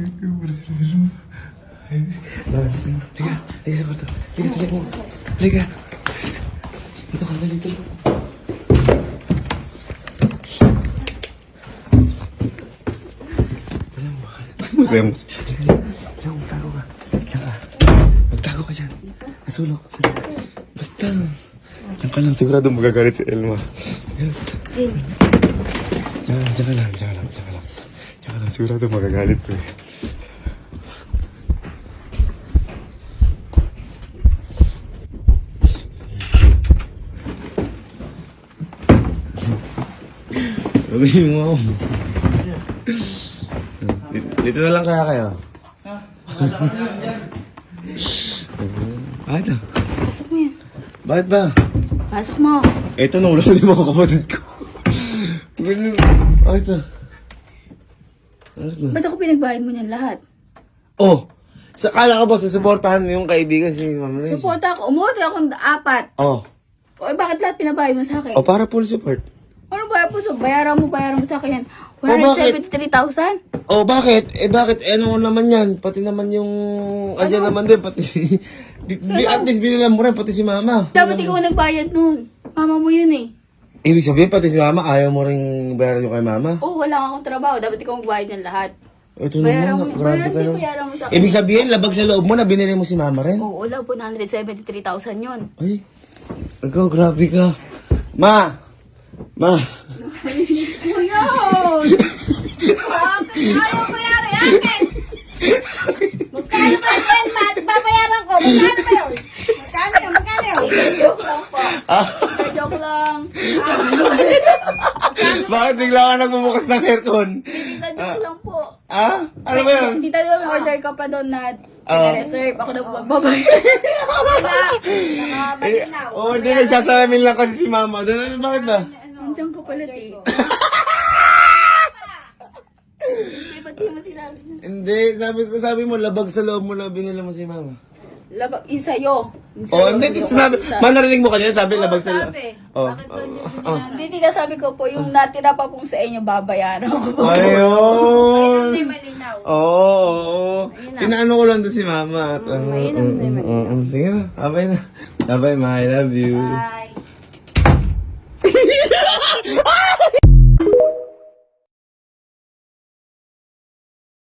Liga sa kwarto. Liga. Liga. Dito ka, dali, dito. Masaya mo. Liga, magtago ka. Diyan ka. Magtago ka dyan. Nasulok. Basta. Diyan ka lang, sigurado magagalit si Elma. Diyan ka lang. Sigurado magagalit to eh. Sabi mo. Dito na lang kaya kayo? Bakit na? Pasok mo yan. Bakit ba? Pasok mo. Eto na, wala ko yung mga kapatid ko. Bakit na? Ba't ako pinagbayad mo niyan lahat? Oh! Sakala ka ba susuportahan mo yung kaibigan si Ma'am Reyes? Suporta ako. Umorder akong 4. Oh. O bakit lahat pinabayad mo sa akin? Oh, para full support. Ano ba po? So, bayaran mo sa akin yan. bakit? 173,000? Oh, bakit? Bakit? Ano naman yan? Pati naman yung... Andyan naman din, pati si... At least binilang mo rin, pati si Mama. Dapat ikaw nagbayad nun. Mama mo yun eh. Ibig sabihin, pati si Mama, ayaw mo rin bayaran yung kay Mama? Oo, wala akong trabaho. Dapat ikaw magbayad ng lahat. Ito Bayaran mo, naman, grabe ka naman. bayaran mo sa akin. Ibig sabihin, labag sa loob mo na binili mo si Mama rin? Oo, wala po 173,000 yun. Ay, ikaw, grabe ka. Ma! Kuya! Bakit ayaw ko yan? Akin! Magkano ba yan? Babayaran ko. Magkano ba yun? Magkano yun? Joke lang po. Joke lang. Bakit bigla ka nagbubukas ng aircon? Tita, joke lang po. Ano ba yun? Tita, may order ka pa doon na reserve. Ako na po magbabayad. Nakabalinaw. Oo, hindi, nagsasalamin lang kasi si Mama. Bakit ba? Andiyan ka pala, Tita. Ba't di mo sinabi? Hindi, sabi mo, labag sa loob mo na binili mo si Mama. Labag, yun sa'yo. Hindi, sinabi, manarinig mo kanina, sabi labag sa loob. Sabi. Oh, Bakit doon yun? Hindi, tita, sabi ko po, yung natira pa pong sa inyo, babayaran ko. Ayun! Hindi malinaw. Oo. Tinaano ko lang doon si Mama. Sige na, abay na. Abay, ma, I love you. Bye.